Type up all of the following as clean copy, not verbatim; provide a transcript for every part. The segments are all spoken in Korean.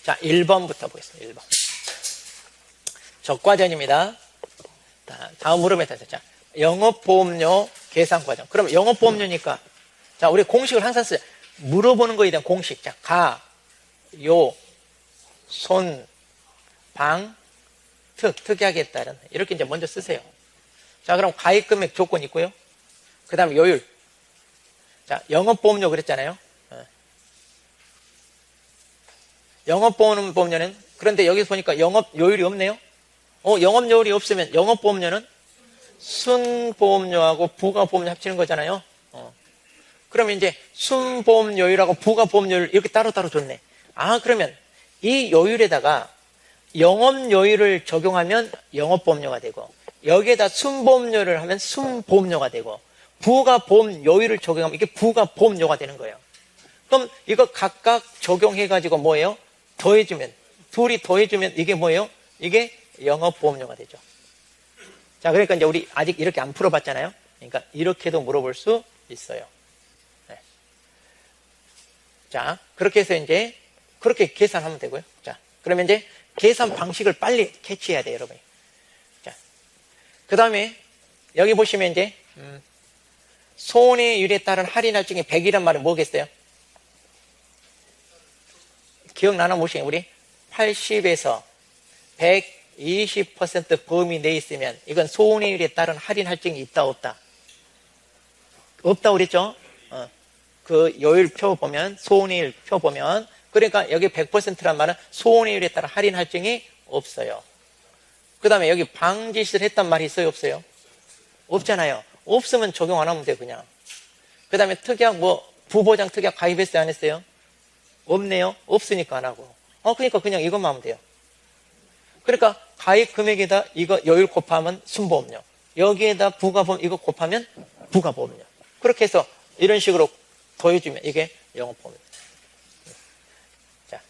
자, 1번부터 보겠습니다. 1번. 적과전입니다. 다음으로 맺었죠. 자, 영업보험료 계산 과정. 그럼 영업보험료니까, 자, 우리 공식을 항상 쓰자. 물어보는 거에 대한 공식. 자, 가, 요, 손, 방, 특약에 따른. 이렇게 이제 먼저 쓰세요. 자, 그럼 가입 금액 조건 있고요. 그 다음에 요율. 자, 영업보험료 그랬잖아요. 영업보험료는, 그런데 여기서 보니까 영업요율이 없네요. 영업요율이 없으면 영업보험료는 순보험료하고 부가보험료 합치는 거잖아요. 그러면 이제 순보험료율하고 부가보험료율 이렇게 따로따로 줬네. 그러면 이 요율에다가 영업요율을 적용하면 영업보험료가 되고, 여기에다 순보험료를 하면 순보험료가 되고, 부가보험료율을 적용하면 이게 부가보험료가 되는 거예요. 그럼 이거 각각 적용해가지고 뭐예요? 더해주면, 둘이 더해주면 이게 뭐예요? 이게 영업보험료가 되죠. 자, 그러니까 이제 우리 아직 이렇게 안 풀어봤잖아요. 그러니까 이렇게도 물어볼 수 있어요. 네. 자, 그렇게 해서 이제 그렇게 계산하면 되고요. 자, 그러면 이제 계산 방식을 빨리 캐치해야 돼요, 여러분이. 자, 그 다음에 여기 보시면 이제 손해율에 따른 할인 할증이 100이란 말은 뭐겠어요? 기억나나 보시면 우리 80에서 120% 범위 내에 있으면 이건 손해율에 따른 할인 할증이 있다 없다? 없다고 그랬죠? 그 요율표 보면, 손해율 표 보면, 그러니까 여기 100%란 말은 손해율에 따른 할인 할증이 없어요. 그 다음에 여기 방지시설 했단 말이 있어요 없어요? 없잖아요. 없으면 적용 안 하면 돼요 그냥. 그 다음에 특약 부보장 특약 가입했어요 안 했어요? 없네요. 없으니까 안 하고. 그러니까 그냥 이것만 하면 돼요. 그러니까 가입 금액에다 이거 요율 곱하면 순보험료, 여기에다 부가보험 이거 곱하면 부가보험료. 그렇게 해서 이런 식으로 더해주면 이게 영업보험료. 자,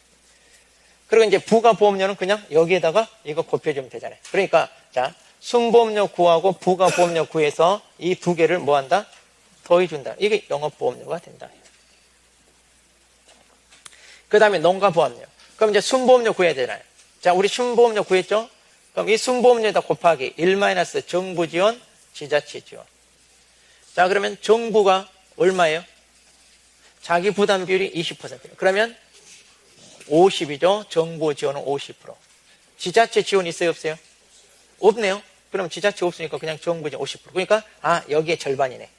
그리고 이제 부가보험료는 그냥 여기에다가 이거 곱해주면 되잖아요. 그러니까 자, 순보험료 구하고 부가보험료 구해서 이 두 개를 뭐 한다? 더해준다. 이게 영업보험료가 된다. 그 다음에 농가보험료. 그럼 이제 순보험료 구해야 되잖아요. 자, 우리 순보험료 구했죠? 그럼 이 순보험료에다 곱하기 1- 정부 지원, 지자체 지원. 자, 그러면 정부가 얼마예요? 자기 부담 비율이 20%. 그러면 50이죠. 정부 지원은 50%. 지자체 지원 있어요, 없어요? 없네요. 그럼 지자체 없으니까 그냥 정부 지원 50%. 그러니까 여기에 절반이네.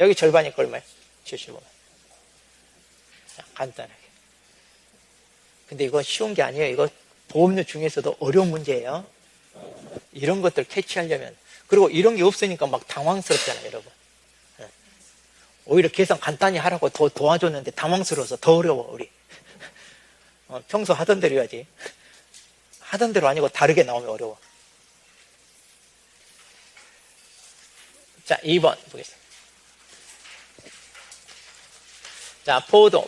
여기 절반이니까 얼마예요? 75만. 자, 간단하게. 근데 이거 쉬운 게 아니에요. 이거 보험료 중에서도 어려운 문제예요. 이런 것들 캐치하려면. 그리고 이런 게 없으니까 막 당황스럽잖아요, 여러분. 오히려 계산 간단히 하라고 더 도와줬는데 당황스러워서 더 어려워, 우리. 평소 하던 대로 해야지. 하던 대로 아니고 다르게 나오면 어려워. 자, 2번 보겠습니다. 자, 보도.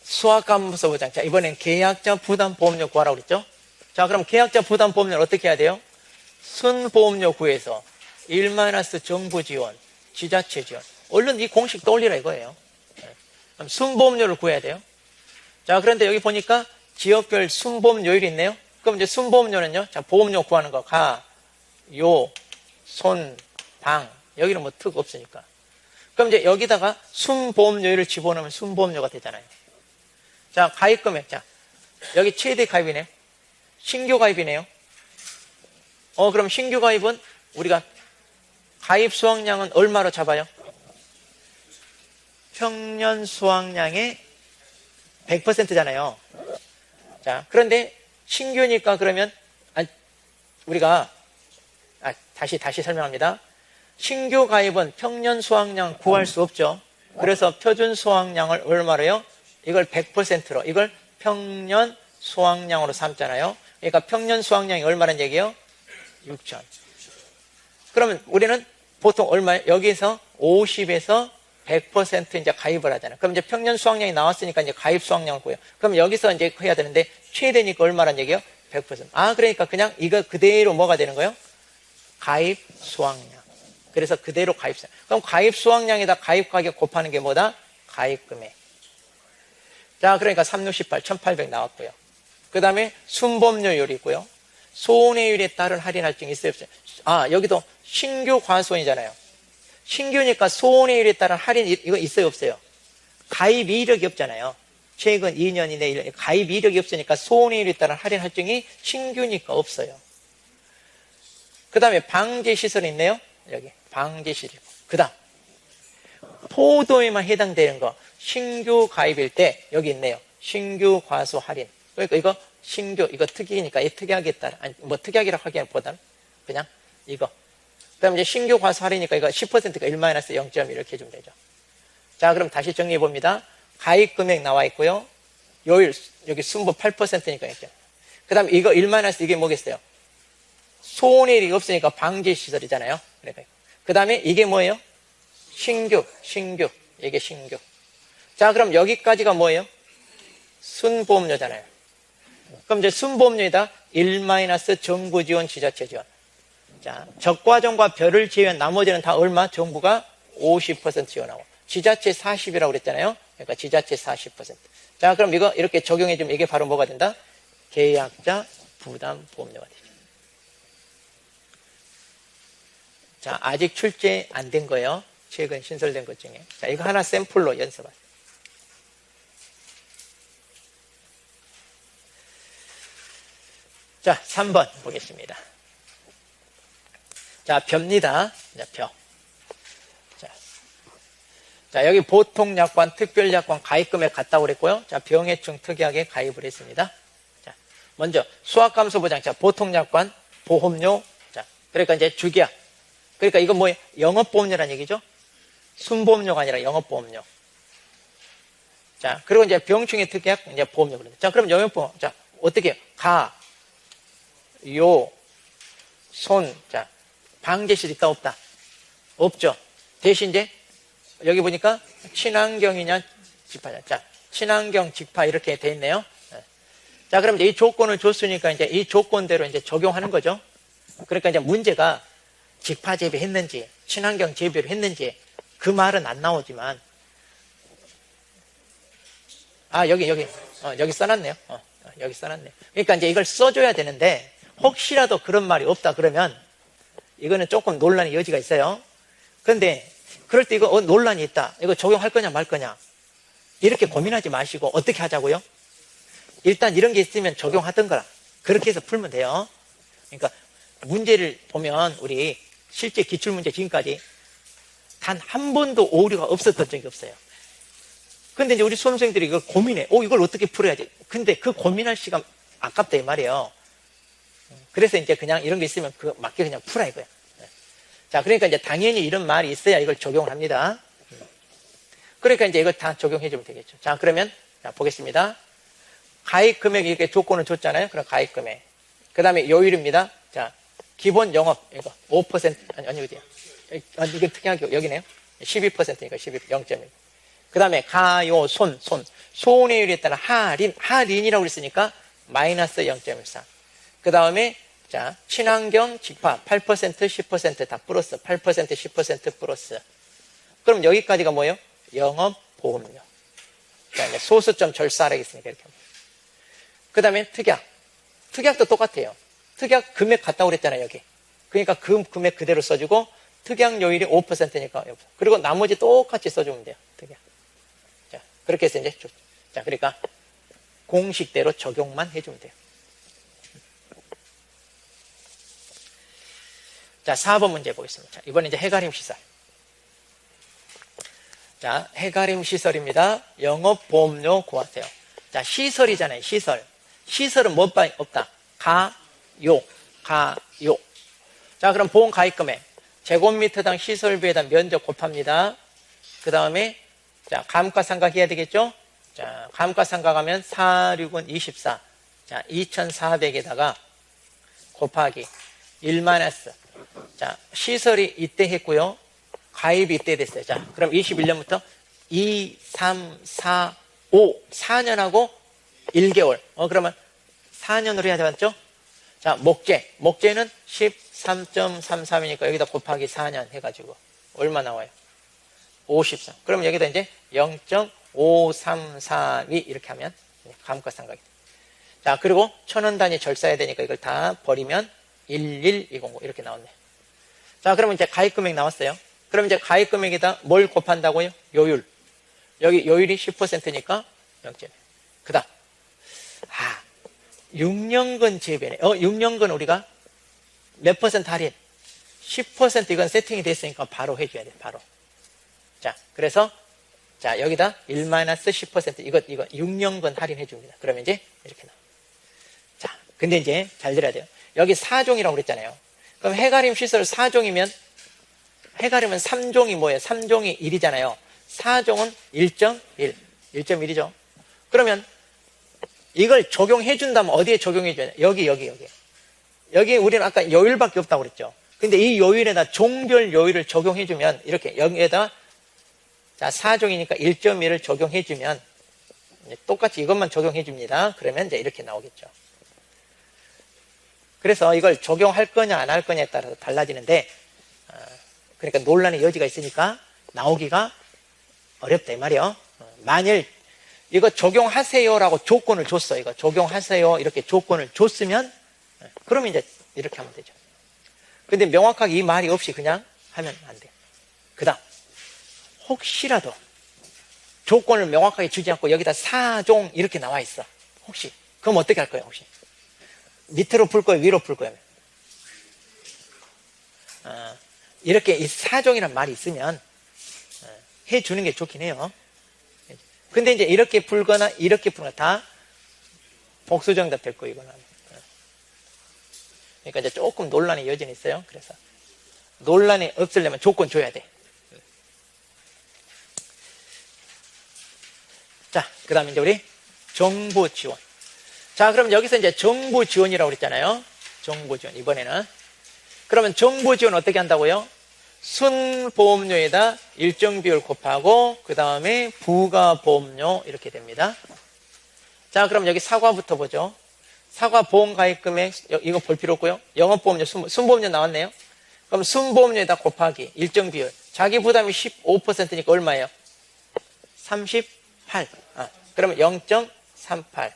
수학과목서 보장. 자, 이번엔 계약자 부담보험료 구하라고 그랬죠? 자, 그럼 계약자 부담보험료를 어떻게 해야 돼요? 순보험료 구해서 1- 정부 지원, 지자체 지원. 얼른 이 공식 떠올리라 이거예요. 그럼 순보험료를 구해야 돼요. 자, 그런데 여기 보니까 지역별 순보험료율이 있네요. 그럼 이제 순보험료는요, 자, 보험료 구하는 거, 가, 요, 손, 방. 여기는 뭐 특 없으니까. 그럼 이제 여기다가 순보험료율을 집어넣으면 순보험료가 되잖아요. 자, 가입 금액. 자, 여기 최대 가입이네요. 신규 가입이네요. 그럼 신규 가입은 우리가 가입 수확량은 얼마로 잡아요? 평년 수확량의 100%잖아요. 자, 그런데 신규니까 그러면 우리가 다시 설명합니다. 신규 가입은 평년 수확량 구할 수 없죠. 그래서 표준 수확량을 얼마로요? 이걸 100%로, 이걸 평년 수확량으로 삼잖아요. 그러니까 평년 수확량이 얼마란 얘기예요? 6천. 그러면 우리는 보통 얼마예요? 여기서 50에서 100% 이제 가입을 하잖아요. 그럼 이제 평년 수확량이 나왔으니까 이제 가입 수확량을 구해요. 그럼 여기서 이제 해야 되는데 최대니까 얼마란 얘기예요? 100%. 그러니까 그냥 이거 그대로 뭐가 되는 거예요? 가입 수확량. 그래서 그대로 가입 수확량. 그럼 가입 수확량에다 가입 가격 곱하는 게 뭐다? 가입 금액. 자, 그러니까 368, 1800 나왔고요. 그 다음에 순보험료율이 있고요. 손해율에 따른 할인 할증이 있어요, 없어요? 아, 여기도 신규 과손이잖아요. 신규니까 손해율에 따른 할인, 이거 있어요, 없어요? 가입 이력이 없잖아요. 최근 2년 이내 1년, 가입 이력이 없으니까 손해율에 따른 할인 할증이 신규니까 없어요. 그 다음에 방제시설이 있네요. 여기, 방제시설. 그 다음, 포도에만 해당되는 거, 신규 가입일 때, 여기 있네요. 신규 과소 할인. 그러니까 이거 신규, 이거 특이니까 이 특이하게 따라, 아니, 뭐 특이하기라고 하기보다는 그냥 이거. 그 다음에 이제 신규 과소 할인이니까 이거 10%가 1-0.1 이렇게 해주면 되죠. 자, 그럼 다시 정리해 봅니다. 가입 금액 나와 있고요. 요일, 여기 순보 8%니까 있죠. 그 다음에 이거 1- 이게 뭐겠어요? 손해율이 없으니까 방제시설이잖아요. 그러니까. 그 다음에 이게 뭐예요? 신규. 이게 신규. 자, 그럼 여기까지가 뭐예요? 순보험료잖아요. 그럼 이제 순보험료에다 1- 정부 지원, 지자체 지원. 자, 적과정과 별을 제외한 나머지는 다 얼마? 정부가 50% 지원하고. 지자체 40이라고 그랬잖아요. 그러니까 지자체 40%. 자, 그럼 이거 이렇게 적용해주면 이게 바로 뭐가 된다? 계약자 부담 보험료가 되죠. 자, 아직 출제 안 된 거예요. 최근 신설된 것 중에. 자, 이거 하나 샘플로 연습하세요. 자, 3번 보겠습니다. 자, 벼입니다. 자, 벼. 자, 여기 보통약관, 특별약관 가입금액 같다고 그랬고요. 자, 병해충 특이하게 가입을 했습니다. 자, 먼저 수학감소보장. 자, 보통약관, 보험료. 자, 그러니까 이제 주계약. 그러니까 이건 뭐예요? 영업보험료라는 얘기죠. 순보험료가 아니라 영업보험료. 자, 그리고 이제 병충해 특약 이제 보험료 그런다. 자, 그럼 영업보험. 자, 어떻게 해요? 가, 요, 손. 자, 방제실 있다 없다? 없죠. 대신 이제 여기 보니까 친환경이냐 직파냐. 자, 친환경 직파 이렇게 돼 있네요. 자, 그럼 이제 이 조건을 줬으니까 이제 이 조건대로 이제 적용하는 거죠. 그러니까 이제 문제가 직파 재배했는지 친환경 재배를 했는지 그 말은 안 나오지만 여기 써놨네요. 여기 써놨네. 그러니까 이제 이걸 써줘야 되는데 혹시라도 그런 말이 없다 그러면 이거는 조금 논란의 여지가 있어요. 그런데 그럴 때 이거 논란이 있다. 이거 적용할 거냐 말 거냐. 이렇게 고민하지 마시고 어떻게 하자고요? 일단 이런 게 있으면 적용하던가. 그렇게 해서 풀면 돼요. 그러니까 문제를 보면 우리 실제 기출문제 지금까지 단 한 번도 오류가 없었던 적이 없어요. 근데 이제 우리 수험생들이 이걸 고민해. 이걸 어떻게 풀어야지. 근데 그 고민할 시간 아깝다 이 말이에요. 그래서 이제 그냥 이런 게 있으면 그 맞게 그냥 풀어 이거야. 자, 그러니까 이제 당연히 이런 말이 있어야 이걸 적용을 합니다. 그러니까 이제 이걸 다 적용해 주면 되겠죠. 자, 그러면 자, 보겠습니다. 가입 금액 이렇게 조건을 줬잖아요. 그럼 가입 금액. 그 다음에 요율입니다. 자, 기본 영업 이거 5% 아니 어디야? 이건 특이하게 여기네요. 12%니까 0.1. 그 다음에 가요 손해율에 따라 할인이라고 그랬으니까 마이너스 0.14. 그 다음에 자, 친환경 직파 8% 10% 다 플러스 8% 10% 플러스. 그럼 여기까지가 뭐예요? 영업보험료. 자, 이제 소수점 절사하겠습니까? 이렇게. 그 다음에 특약도 똑같아요. 특약 금액 같다고 그랬잖아요, 여기. 그러니까 그 금액 그대로 써주고 특약 요율이 5%니까 그리고 나머지 똑같이 써주면 돼요. 특약. 자, 그렇게 해서 이제 자, 그러니까 공식대로 적용만 해주면 돼요. 자, 4번 문제 보겠습니다. 자, 이번에 이제 해가림 시설. 자, 해가림 시설입니다. 영업보험료 구하세요. 자, 시설이잖아요, 시설. 시설은 뭐밖에 없다? 가요. 자, 그럼 보험 가입금액. 제곱미터당 시설비에다 면적 곱합니다. 그 다음에, 자, 감가상각 해야 되겠죠? 자, 감가상각하면 4, 6은 24. 자, 2,400에다가 곱하기 1- 자, 시설이 이때 했고요. 가입이 이때 됐어요. 자, 그럼 21년부터 2, 3, 4, 5, 4년하고 1개월. 그러면 4년으로 해야 되겠죠? 자, 목재는 13.33이니까 여기다 곱하기 4년 해가지고 얼마 나와요? 53. 그럼 여기다 이제 5, 3, 4, 2 이렇게 하면 감가상각이 돼. 자, 그리고 1000원 단위 절 써야 되니까 이걸 다 버리면 11209 이렇게 나왔네. 자, 그러면 이제 가입금액 나왔어요. 그럼 이제 가입금액에다 뭘 곱한다고요? 요율. 여기 요율이 10%니까 0.1. 그 다음 6년근 지급이네. 6년근 우리가 몇 퍼센트 할인? 10% 이건 세팅이 됐으니까 바로 해줘야 돼. 바로. 자, 그래서 자, 여기다 1-10% 이거 6년근 할인해 줍니다. 그러면 이제 이렇게 나와. 자, 근데 이제 잘 들어야 돼요. 여기 4종이라고 그랬잖아요. 그럼 해가림 시설 4종이면 해가림은 3종이 뭐예요? 3종이 1이잖아요. 4종은 1.1. 1.1이죠. 그러면 이걸 적용해 준다면 어디에 적용해 줘야 돼? 여기. 여기 우리는 아까 요율밖에 없다고 그랬죠. 근데 이 요율에다 종별 요율을 적용해 주면 이렇게 여기에다 자, 4종이니까 1.1을 적용해 주면 똑같이 이것만 적용해 줍니다. 그러면 이제 이렇게 나오겠죠. 그래서 이걸 적용할 거냐 안 할 거냐에 따라서 달라지는데 그러니까 논란의 여지가 있으니까 나오기가 어렵다 이 말이에요. 만일 이거 적용하세요라고 조건을 줬어. 이거 적용하세요 이렇게 조건을 줬으면 그러면 이제 이렇게 하면 되죠. 근데 명확하게 이 말이 없이 그냥 하면 안 돼요. 그 다음 혹시라도 조건을 명확하게 주지 않고 여기다 4종 이렇게 나와 있어. 혹시 그럼 어떻게 할 거예요? 혹시 밑으로 풀 거예요? 위로 풀 거예요? 이렇게 이 4종이란 말이 있으면 해주는 게 좋긴 해요. 근데 이제 이렇게 풀거나 이렇게 풀거나 다 복수정답 될 거예요. 이거는. 그러니까 이제 조금 논란의 여지는 있어요. 그래서 논란이 없으려면 조건 줘야 돼. 자, 그 다음에 이제 우리 정보 지원. 자, 그럼 여기서 이제 정보 지원이라고 그랬잖아요. 정보 지원. 이번에는. 그러면 정보 지원 어떻게 한다고요? 순보험료에다 일정 비율 곱하고, 그 다음에 부가보험료 이렇게 됩니다. 자, 그럼 여기 사과부터 보죠. 사과 보험가입금액, 이거 볼 필요 없고요. 영업보험료, 순보험료 나왔네요. 그럼 순보험료에다 곱하기, 일정 비율. 자기 부담이 15%니까 얼마예요? 38. 그러면 0.38.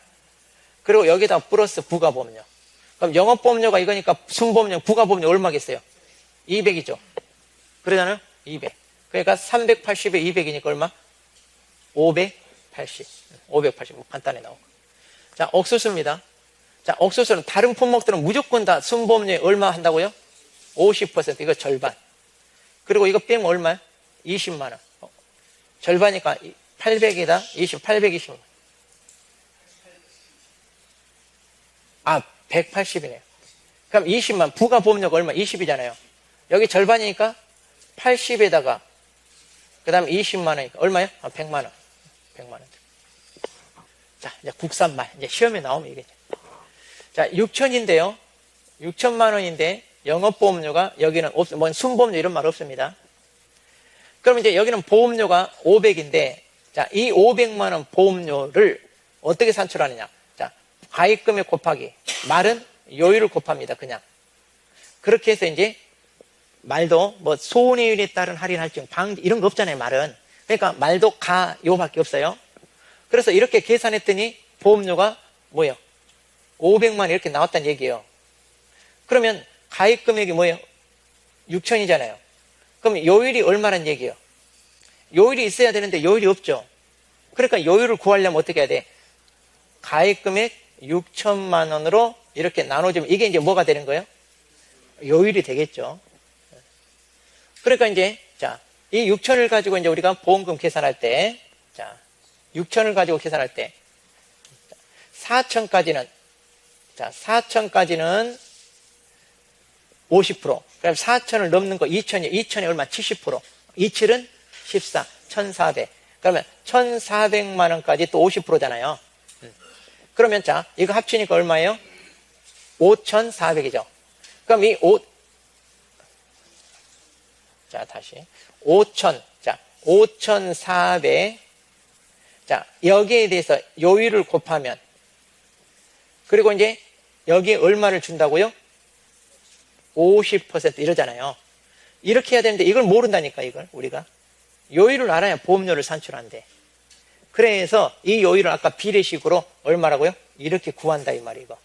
그리고 여기다 플러스 부가보험료. 그럼 영업보험료가 이거니까 순보험료, 부가보험료 얼마겠어요? 200이죠. 그러잖아요? 200. 그러니까 380에 200이니까 얼마? 580. 580. 간단히 나오고. 자, 옥수수입니다. 자, 옥수수는 다른 품목들은 무조건 다 순보험료에 얼마 한다고요? 50%. 이거 절반. 그리고 이거 빼면 얼마요? 20만원. 절반이니까 800에다 20, 820만. 180이네요. 그럼 20만, 부가보험료가 얼마? 20이잖아요. 여기 절반이니까 80에다가, 그 다음에 20만원이니까 얼마요? 100만원. 100만원. 자, 이제 국산말. 이제 시험에 나오면 이게. 자, 6천인데요. 6천만원인데, 영업보험료가 여기는 뭐 순보험료 이런 말 없습니다. 그럼 이제 여기는 보험료가 500인데, 자, 이 500만원 보험료를 어떻게 산출하느냐. 자, 가입금액 곱하기. 말은 요율을 곱합니다. 그냥. 그렇게 해서 이제 말도 뭐 손해율에 따른 할인 할증, 방지 이런 거 없잖아요. 말은. 그러니까 말도 가, 요밖에 없어요. 그래서 이렇게 계산했더니 보험료가 뭐예요? 500만 이렇게 나왔다는 얘기예요. 그러면 가입금액이 뭐예요? 6천이잖아요. 그럼 요율이 얼마란 얘기예요? 요율이 있어야 되는데 요율이 없죠. 그러니까 요율을 구하려면 어떻게 해야 돼? 가입금액 6천만 원으로 이렇게 나눠주면 이게 이제 뭐가 되는 거예요? 요율이 되겠죠. 그러니까 이제 자, 이 6천을 가지고 이제 우리가 보험금 계산할 때, 자, 6천을 가지고 계산할 때 4천까지는 자, 4천까지는 50%. 그럼 4천을 넘는 거 2천이 2천이 얼마? 70%. 27은 14, 1,400. 그러면 1,400만 원까지 또 50%잖아요. 그러면 자, 이거 합치니까 얼마예요? 5,400이죠. 그럼 이 5, 자, 다시. 5,000, 자, 5,400. 자, 여기에 대해서 요율을 곱하면, 그리고 이제 여기에 얼마를 준다고요? 50% 이러잖아요. 이렇게 해야 되는데 이걸 모른다니까, 이걸 우리가. 요율을 알아야 보험료를 산출한대. 그래서 이 요율을 아까 비례식으로 얼마라고요? 이렇게 구한다 이 말이에요. 이거.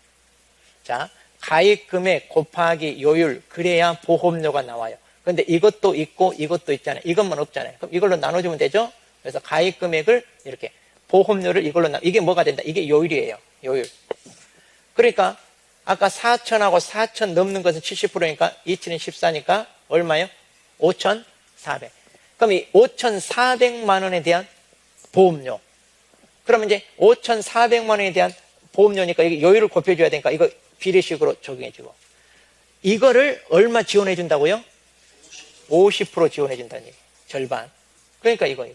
자, 가입금액 곱하기 요율, 그래야 보험료가 나와요. 근데 이것도 있고 이것도 있잖아요. 이것만 없잖아요. 그럼 이걸로 나눠주면 되죠? 그래서 가입금액을 이렇게, 보험료를 이걸로 이게 뭐가 된다? 이게 요율이에요. 요율. 그러니까 아까 4천하고 4천 넘는 것은 70%니까 2천은 14니까 얼마예요? 5,400. 그럼 이 5,400만 원에 대한 보험료. 그러면 이제 5,400만 원에 대한 보험료니까 이게 요율을 곱해줘야 되니까 이거 비례식으로 적용해주고. 이거를 얼마 지원해 준다고요? 50% 지원해 준다는 얘기. 절반. 그러니까 이거.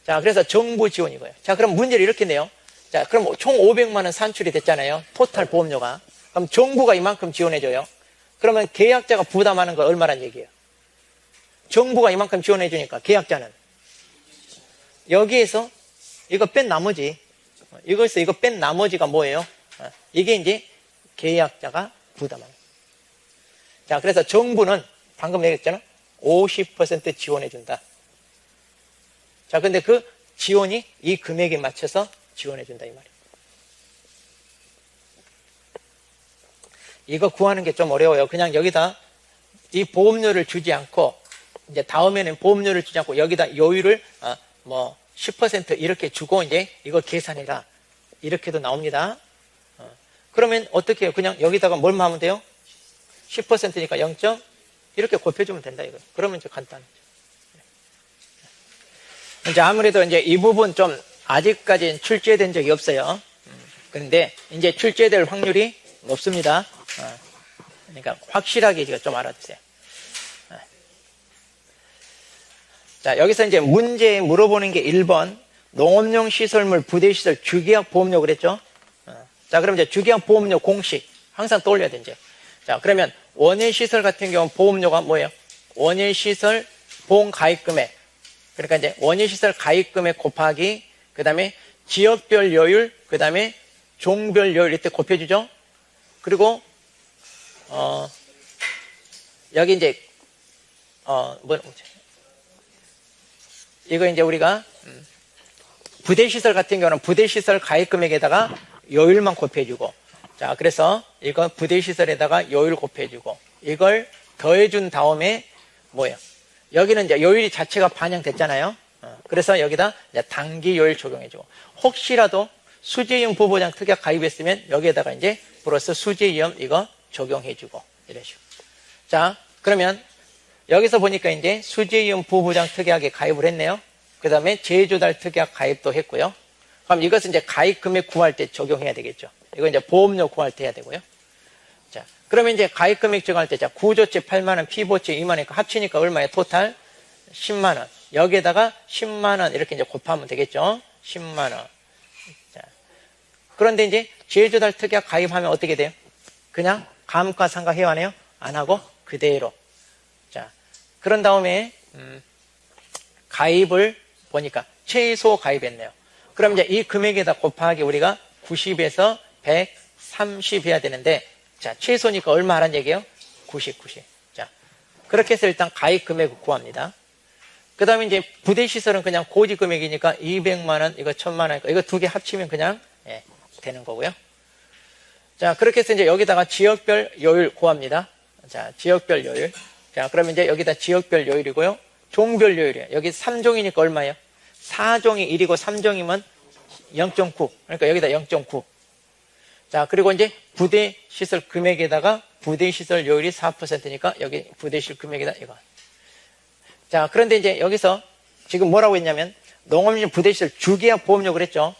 자, 그래서 정부 지원 이거예요. 자, 그럼 문제를 이렇게 내요. 자, 그럼 총 500만 원 산출이 됐잖아요. 토탈 보험료가. 그럼 정부가 이만큼 지원해줘요. 그러면 계약자가 부담하는 거 얼마란 얘기예요? 정부가 이만큼 지원해주니까 계약자는 여기에서 이거 뺀 나머지, 이거에서 이거 뺀 나머지가 뭐예요? 이게 이제 계약자가 부담하는. 자, 그래서 정부는 방금 얘기했잖아. 50% 지원해준다. 자, 근데 그 지원이 이 금액에 맞춰서 지원해준다 이 말이에요. 이거 구하는 게 좀 어려워요. 그냥 여기다 이 보험료를 주지 않고, 이제 다음에는 보험료를 주지 않고 여기다 요율을 10% 이렇게 주고 이제 이거 계산해라. 이렇게도 나옵니다. 그러면 어떻게 해요? 그냥 여기다가 뭘만 하면 돼요? 10%니까 0점 이렇게 곱해주면 된다 이거. 그러면 이제 간단하죠. 이제 아무래도 이제 이 부분 좀 아직까지는 출제된 적이 없어요. 그런데 이제 출제될 확률이 높습니다. 그러니까 확실하게 이거 좀 알아두세요. 자, 여기서 이제 문제에 물어보는 게 1번 농업용 시설물 부대시설 주계약 보험료 그랬죠? 자, 그럼 이제 주계약 보험료 공식 항상 떠올려야 되죠. 자, 그러면 원예시설 같은 경우는 보험료가 뭐예요? 원예시설 보험 가입금액. 그러니까 이제 원예시설 가입금액 곱하기 그 다음에 지역별 요율, 그 다음에 종별 요율 이때 곱해주죠. 그리고 여기 이제 이거 이제 우리가 부대시설 같은 경우는 부대시설 가입금액에다가 요율만 곱해주고, 자, 그래서 이거 부대시설에다가 요율 곱해주고 이걸 더해준 다음에 뭐예요? 여기는 이제 요율이 자체가 반영됐잖아요. 그래서 여기다 이제 단기 요율 적용해주고, 혹시라도 수재위험 부보장 특약 가입했으면 여기에다가 이제 플러스 수재위험 이거 적용해주고 이런 식으로. 자, 그러면 여기서 보니까 이제 수재위험 부보장 특약에 가입을 했네요. 그 다음에 제조달 특약 가입도 했고요. 그럼 이것은 이제 가입 금액 구할 때 적용해야 되겠죠. 이거 이제 보험료 구할 때 해야 되고요. 자, 그러면 이제 가입 금액 적용할 때, 자, 구조체 8만원, 피보체 2만원, 합치니까 얼마예요? 토탈 10만원. 여기에다가 10만원 이렇게 이제 곱하면 되겠죠. 10만원. 자, 그런데 이제 제조달 특약 가입하면 어떻게 돼요? 그냥 감가상각 해완해요? 안 하고 그대로. 자, 그런 다음에 가입을 보니까 최소 가입했네요. 그럼 이제 이 금액에다 곱하기 우리가 90에서 130 해야 되는데, 자, 최소니까 얼마 하란 얘기예요? 90. 자, 그렇게 해서 일단 가입 금액을 구합니다. 그 다음에 이제 부대시설은 그냥 고지 금액이니까 200만원, 이거 1000만원, 이거 두 개 합치면 그냥 되는 거고요. 자, 그렇게 해서 이제 여기다가 지역별 요율 구합니다. 자, 지역별 요율. 자, 그러면 이제 여기다 지역별 요율이고요. 종별 요율이에요. 여기 3종이니까 얼마예요? 4종이 1이고 3종이면 0.9. 그러니까 여기다 0.9. 자, 그리고 이제 부대시설 금액에다가 부대시설 요율이 4%니까 여기 부대시설 금액에다 이거. 자, 그런데 이제 여기서 지금 뭐라고 했냐면 농업용 부대시설 주계약 보험료 그랬죠.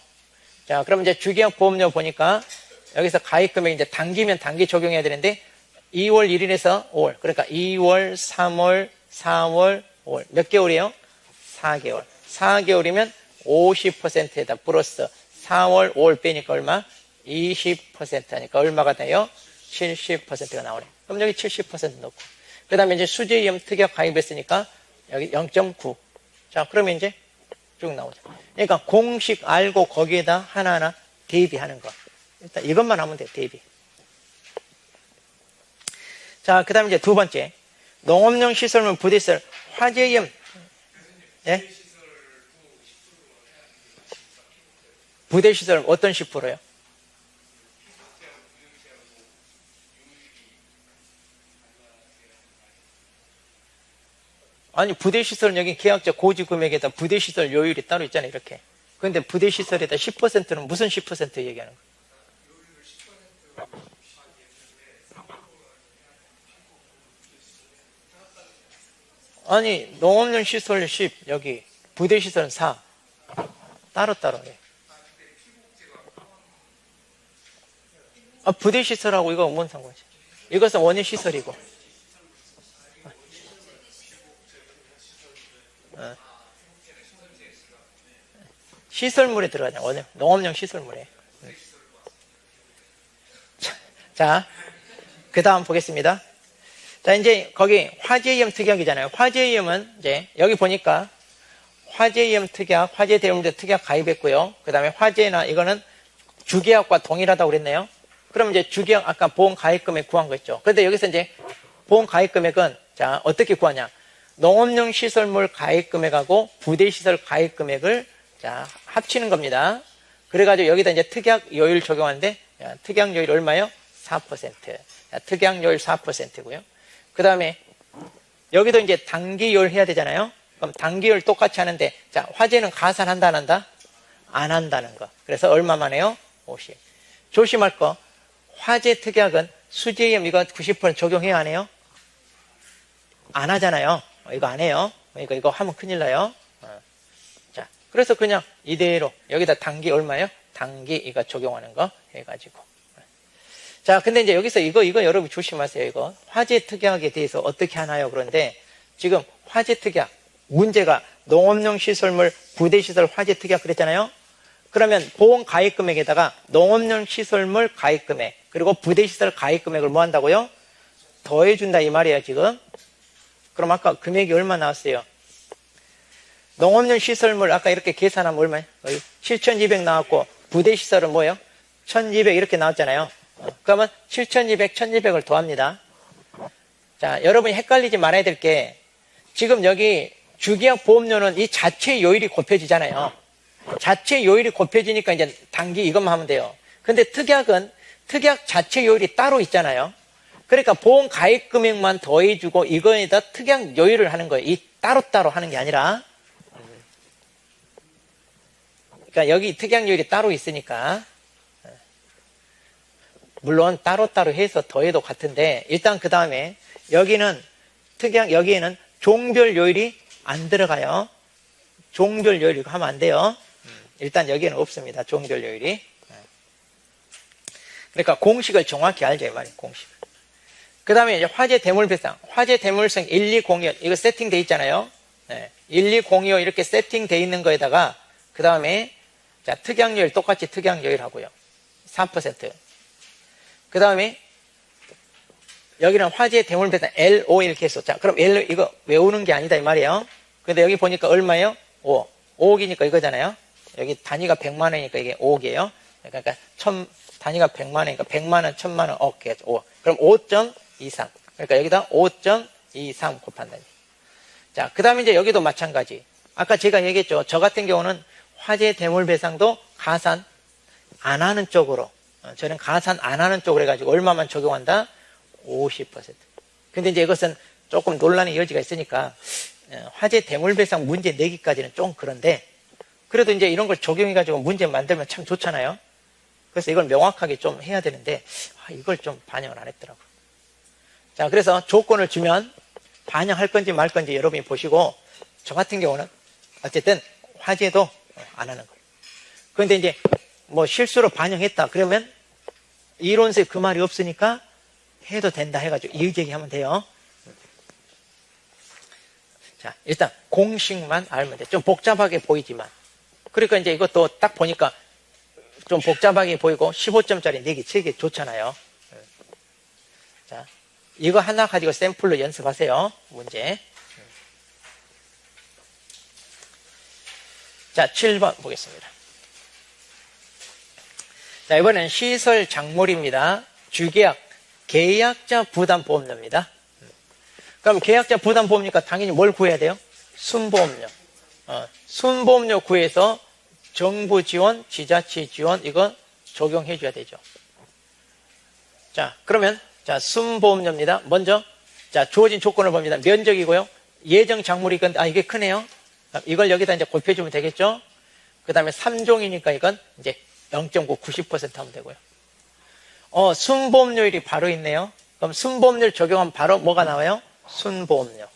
자, 그럼 이제 주계약 보험료 보니까 여기서 가입 금액 이제 단기면 단기 적용해야 되는데 2월 1일에서 5월. 그러니까 2월, 3월, 4월, 5월. 몇 개월이에요? 4개월. 4개월이면 50%에다 플러스 4월, 5월 빼니까 얼마? 20% 하니까 얼마가 돼요? 70%가 나오네. 그럼 여기 70% 넣고. 그 다음에 이제 수재위험 특약 가입했으니까 여기 0.9. 자, 그러면 이제 쭉 나오죠. 그러니까 공식 알고 거기에다 하나하나 대입하는 거. 일단 이것만 하면 돼요, 대입. 자, 그 다음에 이제 두 번째. 농업용 시설물 부대시설 화재위험. 예? 부대시설 어떤 10%요? 아니, 부대시설은 여기 계약자 고지금액에다 부대시설 요율이 따로 있잖아요, 이렇게. 근데 부대시설에다 10%는 무슨 10% 얘기하는 거예요? 아니, 농업용 시설 10, 여기 부대시설은 4. 따로따로 해. 부대시설하고 이거 뭔 상관이지? 이것은 원유시설이고. 시설물에 들어가냐, 원유. 농업용 시설물에. 자, 그 다음 보겠습니다. 자, 이제 거기 화재위험 특약이잖아요. 화재위험은 이제 여기 보니까 화재위험 특약, 화재대응제 특약 가입했고요. 그 다음에 화재나 이거는 주계약과 동일하다고 그랬네요. 그럼 이제 주계약 아까 보험 가입금액 구한 거 있죠. 그런데 여기서 이제 보험 가입금액은 자, 어떻게 구하냐. 농업용 시설물 가입금액하고 부대시설 가입금액을 자, 합치는 겁니다. 그래가지고 여기다 이제 특약 요율 적용하는데 특약 요율 얼마요? 4%. 자, 특약 요율 4%고요. 그 다음에 여기도 이제 단기요율 해야 되잖아요. 그럼 단기요율 똑같이 하는데 자, 화재는 가산한다 안 한다? 안 한다는 거. 그래서 얼마만 해요? 50. 조심할 거. 화재 특약은 수재위험 이거 90% 적용해야 안 해요? 안 하잖아요. 이거 안 해요. 그러니까 이거 하면 큰일 나요. 자, 그래서 그냥 이대로 여기다 단기 얼마예요? 단기 이거 적용하는 거 해가지고. 자, 근데 이제 여기서 이거 여러분 조심하세요. 이거 화재 특약에 대해서 어떻게 하나요? 그런데 지금 화재 특약 문제가 농업용 시설물 부대시설 화재 특약 그랬잖아요. 그러면 보험 가입금액에다가 농업용 시설물 가입금액 그리고 부대시설 가입금액을 뭐 한다고요? 더해준다 이 말이에요 지금. 그럼 아까 금액이 얼마 나왔어요? 농업용 시설물 아까 이렇게 계산하면 얼마예요? 7,200 나왔고 부대시설은 뭐예요? 1,200 이렇게 나왔잖아요. 그러면 7,200, 1,200을 더합니다. 자, 여러분이 헷갈리지 말아야 될 게 지금 여기 주계약 보험료는 이 자체 요율이 곱해지잖아요. 자체 요율이 곱해지니까 이제 단기 이것만 하면 돼요. 근데 특약은 특약 자체 요율이 따로 있잖아요. 그러니까 보험 가입 금액만 더해주고 이거에다 특약 요율을 하는 거예요. 이 따로따로 하는 게 아니라. 그러니까 여기 특약 요율이 따로 있으니까. 물론 따로따로 해서 더해도 같은데 일단 그 다음에 여기는 특약 여기에는 종별 요율이 안 들어가요. 종별 요율 이거 하면 안 돼요. 일단 여기는 없습니다. 종별 요율이. 그러니까 공식을 정확히 알죠 이 말이에요. 공식을. 그 다음에 이제 화재 대물배상 화재 대물배상 1202 이거 세팅돼 있잖아요. 1202 이렇게 세팅돼 있는 거에다가 그 다음에 자 특약 요율 똑같이 특약 요율 하고요. 3%. 그 다음에 여기는 화재 대물배상 LO 이렇게 했어. 자, 그럼 L 이거 외우는 게 아니다 이 말이에요. 근데 여기 보니까 얼마예요? 5. 5억이니까 이거잖아요. 여기 단위가 100만 원이니까 이게 5억이에요. 그러니까 단위가 100만 원이니까 100만 원, 1000만 원, 억 개죠. 5. 그럼 5.23. 그러니까 여기다 5.23 곱한다. 자, 그 다음에 이제 여기도 마찬가지. 아까 제가 얘기했죠. 저 같은 경우는 화재 대물배상도 가산 안 하는 쪽으로 저는 가산 안 하는 쪽으로 해가지고 얼마만 적용한다? 50%. 근데 이제 이것은 조금 논란의 여지가 있으니까 화재 대물배상 문제 내기까지는 좀 그런데 그래도 이제 이런 걸 적용해가지고 문제 만들면 참 좋잖아요. 그래서 이걸 명확하게 좀 해야 되는데 이걸 좀 반영을 안 했더라고요. 자, 그래서 조건을 주면 반영할 건지 말 건지 여러분이 보시고 저 같은 경우는 어쨌든 화재도 안 하는 거예요. 그런데 이제 뭐 실수로 반영했다 그러면 이론서에 그 말이 없으니까 해도 된다 해가지고 이의제기하면 돼요. 자, 일단 공식만 알면 돼. 좀 복잡하게 보이지만 그러니까 이제 이것도 딱 보니까 좀 복잡하게 보이고 15점짜리 내기 되게 좋잖아요. 자, 이거 하나 가지고 샘플로 연습하세요. 문제. 자, 7번 보겠습니다. 자, 이번엔 시설 작물입니다. 주계약, 계약자 부담보험료입니다. 그럼 계약자 부담보험료니까 당연히 뭘 구해야 돼요? 순보험료. 순보험료 구해서 정부 지원, 지자체 지원, 이거 적용해 줘야 되죠. 자, 그러면, 자, 순보험료입니다. 먼저, 자, 주어진 조건을 봅니다. 면적이고요. 예정 작물이 이게 크네요. 이걸 여기다 이제 곱해주면 되겠죠? 그 다음에 3종이니까 이건 이제 0.9, 90% 하면 되고요. 순보험료율이 바로 있네요. 그럼 순보험료를 적용하면 바로 뭐가 나와요? 순보험료.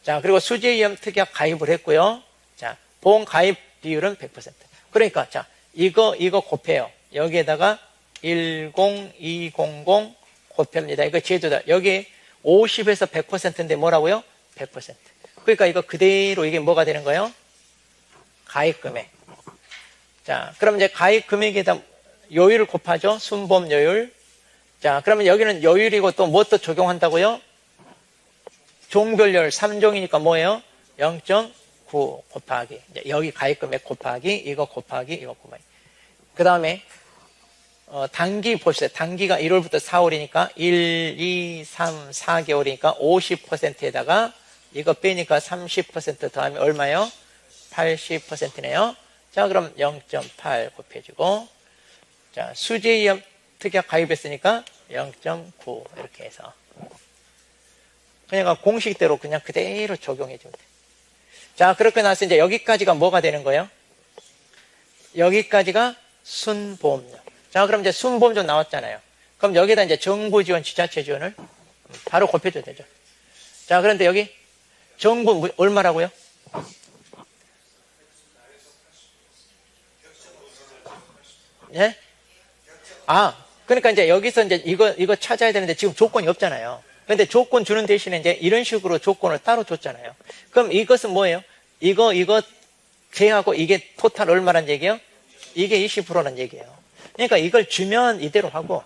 자, 그리고 수지위험 특약 가입을 했고요. 자, 보험 가입 비율은 100%. 그러니까, 자, 이거 곱해요. 여기에다가 10200 곱합니다. 이거 제도다. 여기 50에서 100%인데 뭐라고요? 100%. 그러니까 이거 그대로 이게 뭐가 되는 거예요? 가입 금액. 자, 그럼 이제 가입 금액에다 요율을 곱하죠. 순보험 요율. 자, 그러면 여기는 요율이고 또 뭐 또 적용한다고요? 종별요율 3종이니까 뭐예요? 0.9 곱하기. 이제 여기 가입 금액 곱하기, 이거 곱하기, 이거 곱하기. 그 다음에 단기 봅시다. 단기가 1월부터 4월이니까 1, 2, 3, 4개월이니까 50%에다가 이거 빼니까 30% 더하면 얼마예요? 80%네요. 자, 그럼 0.8 곱해주고, 자, 수지위험 특약 가입했으니까 0.9 이렇게 해서 그냥 공식대로 그냥 그대로 적용해 주면 돼. 자, 그렇게 나서 이제 여기까지가 뭐가 되는 거예요? 여기까지가 순보험료. 자, 그럼 이제 순보험료 나왔잖아요. 그럼 여기다 이제 정부 지원, 지자체 지원을 바로 곱해줘야 되죠. 자, 그런데 여기 정부 얼마라고요? 예? 그러니까 이제 여기서 이제 이거 찾아야 되는데 지금 조건이 없잖아요. 근데 조건 주는 대신에 이제 이런 식으로 조건을 따로 줬잖아요. 그럼 이것은 뭐예요? 이거 제하고 이게 토탈 얼마란 얘기예요? 이게 20%란 얘기예요. 그러니까 이걸 주면 이대로 하고,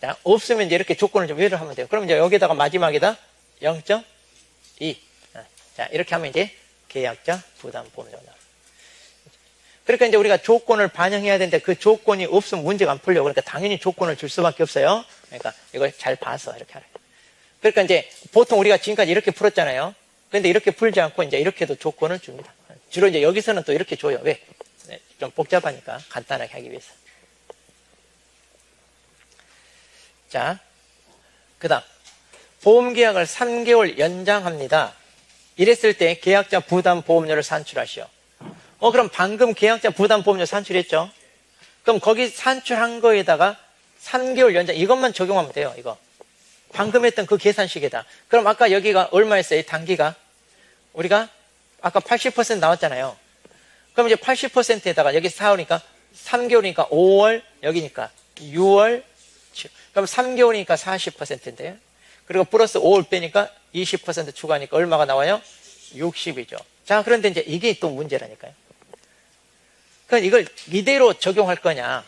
자, 없으면 이제 이렇게 조건을 좀 외를 하면 돼요. 그럼 이제 여기다가 마지막에다 0.2. 자, 이렇게 하면 이제 계약자 부담보험료 나와요. 그러니까 이제 우리가 조건을 반영해야 되는데 그 조건이 없으면 문제가 안 풀려. 그러니까 당연히 조건을 줄 수밖에 없어요. 그러니까 이걸 잘 봐서 이렇게 하라. 그러니까 이제 보통 우리가 지금까지 이렇게 풀었잖아요. 그런데 이렇게 풀지 않고 이제 이렇게도 조건을 줍니다. 주로 이제 여기서는 또 이렇게 줘요. 왜? 좀 복잡하니까 간단하게 하기 위해서. 자, 그 다음 보험계약을 3개월 연장합니다. 이랬을 때 계약자 부담보험료를 산출하시오. 그럼 방금 계약자 부담보험료 산출했죠? 그럼 거기 산출한 거에다가 3개월 연장, 이것만 적용하면 돼요, 이거. 방금 했던 그 계산식에다. 그럼 아까 여기가 얼마였어요, 단기가? 우리가 아까 80% 나왔잖아요. 그럼 이제 80%에다가 여기 4월이니까 3개월이니까 5월, 여기니까 6월, 7. 그럼 3개월이니까 40%인데요. 그리고 플러스 5월 빼니까 20% 추가하니까 얼마가 나와요? 60이죠. 자, 그런데 이제 이게 또 문제라니까요. 그럼 이걸 이대로 적용할 거냐?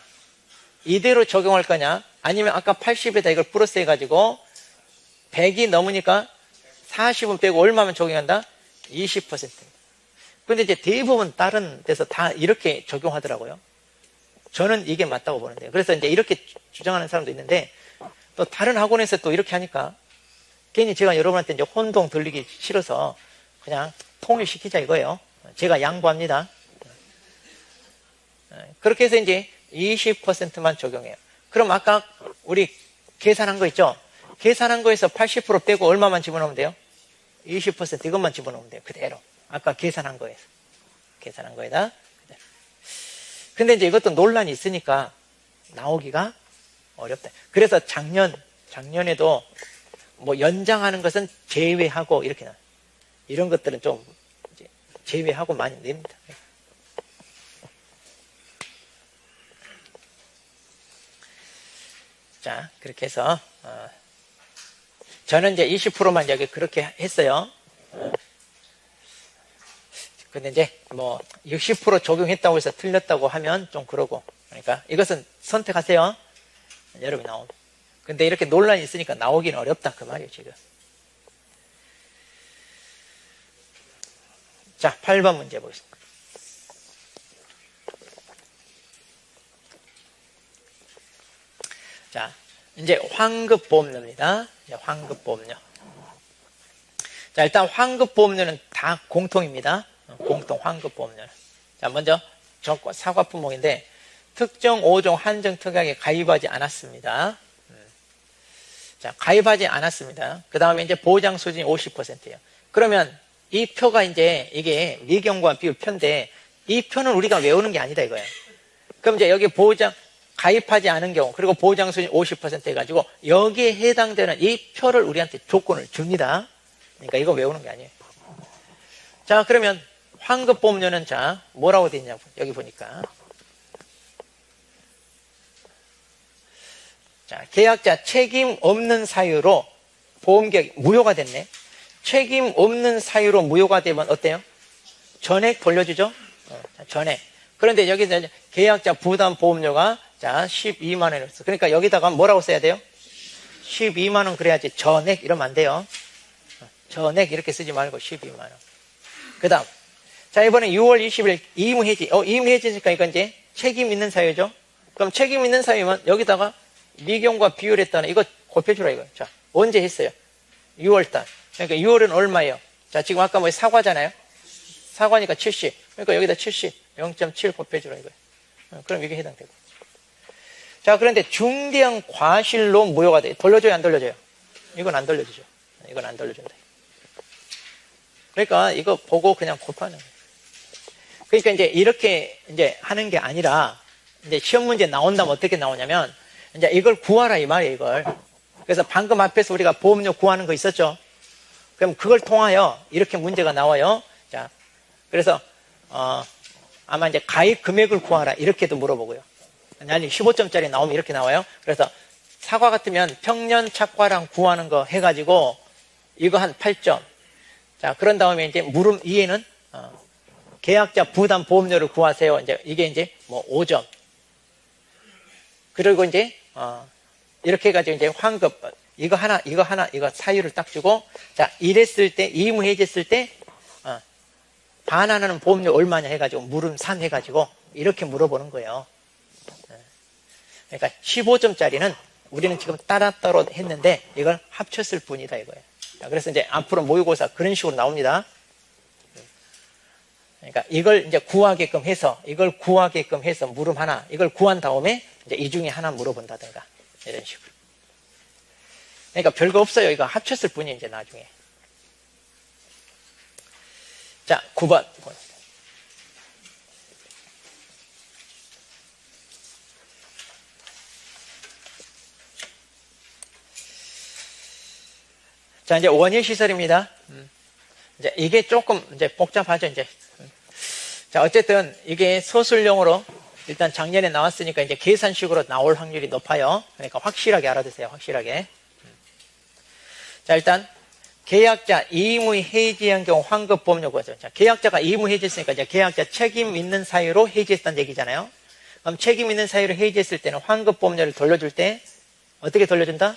이대로 적용할 거냐? 아니면 아까 80에다 이걸 플러스 해가지고 100이 넘으니까 40은 빼고 얼마만 적용한다? 20%. 근데 이제 대부분 다른 데서 다 이렇게 적용하더라고요. 저는 이게 맞다고 보는데요. 그래서 이제 이렇게 주장하는 사람도 있는데 또 다른 학원에서 또 이렇게 하니까 괜히 제가 여러분한테 이제 혼동 들리기 싫어서 그냥 통일시키자 이거예요. 제가 양보합니다. 그렇게 해서 이제 20%만 적용해요. 그럼 아까 우리 계산한 거 있죠? 계산한 거에서 80% 빼고 얼마만 집어넣으면 돼요? 20% 이것만 집어넣으면 돼요. 그대로. 아까 계산한 거에서. 계산한 거에다. 근데 이제 이것도 논란이 있으니까 나오기가 어렵다. 그래서 작년에도 뭐 연장하는 것은 제외하고 이렇게 나. 이런 것들은 좀 이제 제외하고 많이 냅니다. 자, 그렇게 해서 저는 이제 20%만 여기 그렇게 했어요. 근데 이제 뭐 60% 적용했다고 해서 틀렸다고 하면 좀 그러고, 그러니까 이것은 선택하세요. 여러분이 나오면. 근데 이렇게 논란이 있으니까 나오기는 어렵다 그 말이에요 지금. 자, 8번 문제 보겠습니다. 자, 이제 환급보험료입니다. 이제 환급보험료. 자, 일단 환급보험료는 다 공통입니다. 공통 환급보험료는. 자, 먼저 사과 품목인데 특정 5종 한정 특약에 가입하지 않았습니다. 자, 가입하지 않았습니다. 그 다음에 이제 보장 수준이 50%예요. 그러면 이 표가 이제 이게 미경과 비율 표인데 이 표는 우리가 외우는 게 아니다 이거예요. 그럼 이제 여기 보장 가입하지 않은 경우 그리고 보장 수준 50% 해가지고 여기에 해당되는 이 표를 우리한테 조건을 줍니다. 그러니까 이거 외우는 게 아니에요. 자, 그러면 환급보험료는 자 뭐라고 돼 있냐고 여기 보니까 자, 계약자 책임 없는 사유로 보험계약 무효가 됐네. 책임 없는 사유로 무효가 되면 어때요? 전액 돌려주죠? 자, 전액. 그런데 여기서 계약자 부담 보험료가 자 12만 원이었어. 그러니까 여기다가 뭐라고 써야 돼요? 12만 원 그래야지 전액 이러면 안 돼요. 전액 이렇게 쓰지 말고 12만 원. 그 다음 자 이번에 6월 20일 이의무해지. 이의무해지니까 이건 이제 책임 있는 사유죠. 그럼 책임 있는 사유면 여기다가 미경과 비율했다는 이거 곱해주라 이거. 자 언제 했어요? 6월달. 그러니까 6월은 얼마예요? 자 지금 아까 뭐 사과잖아요. 사과니까 70. 그러니까 여기다 70. 0.7 곱해주라 이거예요. 그럼 이게 해당되고. 자 그런데 중대한 과실로 무효가 돼. 돌려줘요 안 돌려줘요? 이건 안 돌려주죠. 이건 안 돌려준다. 그러니까 이거 보고 그냥 곱하는 거예요. 그러니까 이제 이렇게 이제 하는 게 아니라 이제 시험 문제 나온다면 어떻게 나오냐면 이제 이걸 구하라 이 말이에요 이걸. 그래서 방금 앞에서 우리가 보험료 구하는 거 있었죠. 그럼 그걸 통하여 이렇게 문제가 나와요. 자 그래서 아마 이제 가입 금액을 구하라 이렇게도 물어보고요. 아니 15점짜리 나오면 이렇게 나와요. 그래서 사과 같으면 평년 착과랑 구하는 거 해가지고 이거 한 8점. 자 그런 다음에 이제 물음 2에는 계약자 부담 보험료를 구하세요. 이제 이게 이제 뭐 5점. 그리고 이제 이렇게 해가지고 이제 환급 이거 하나 이거 사유를 딱 주고 자 이랬을 때 의무해지했을 때 반환하는 보험료 얼마냐 해가지고 물음 3 해가지고 이렇게 물어보는 거예요. 그러니까 15점짜리는 우리는 지금 따로 했는데 이걸 합쳤을 뿐이다 이거예요. 자, 그래서 이제 앞으로 모의고사 그런 식으로 나옵니다. 그러니까 이걸 이제 구하게끔 해서 물음 하나 이걸 구한 다음에 이제 이 중에 하나 물어본다든가 이런 식으로. 그러니까 별거 없어요. 이거 합쳤을 뿐이에요 이제 나중에. 자 9번. 자, 이제 원예 시설입니다. 이제 이게 조금 이제 복잡하죠, 이제. 자, 어쨌든 이게 서술용어로 일단 작년에 나왔으니까 이제 계산식으로 나올 확률이 높아요. 그러니까 확실하게 알아두세요, 확실하게. 자, 일단 계약자 의무의 해지한 경우 환급보험료 구하죠. 자, 계약자가 의무 해지했으니까 이제 계약자 책임 있는 사유로 해지했다는 얘기잖아요. 그럼 책임 있는 사유로 해지했을 때는 환급보험료를 돌려줄 때 어떻게 돌려준다?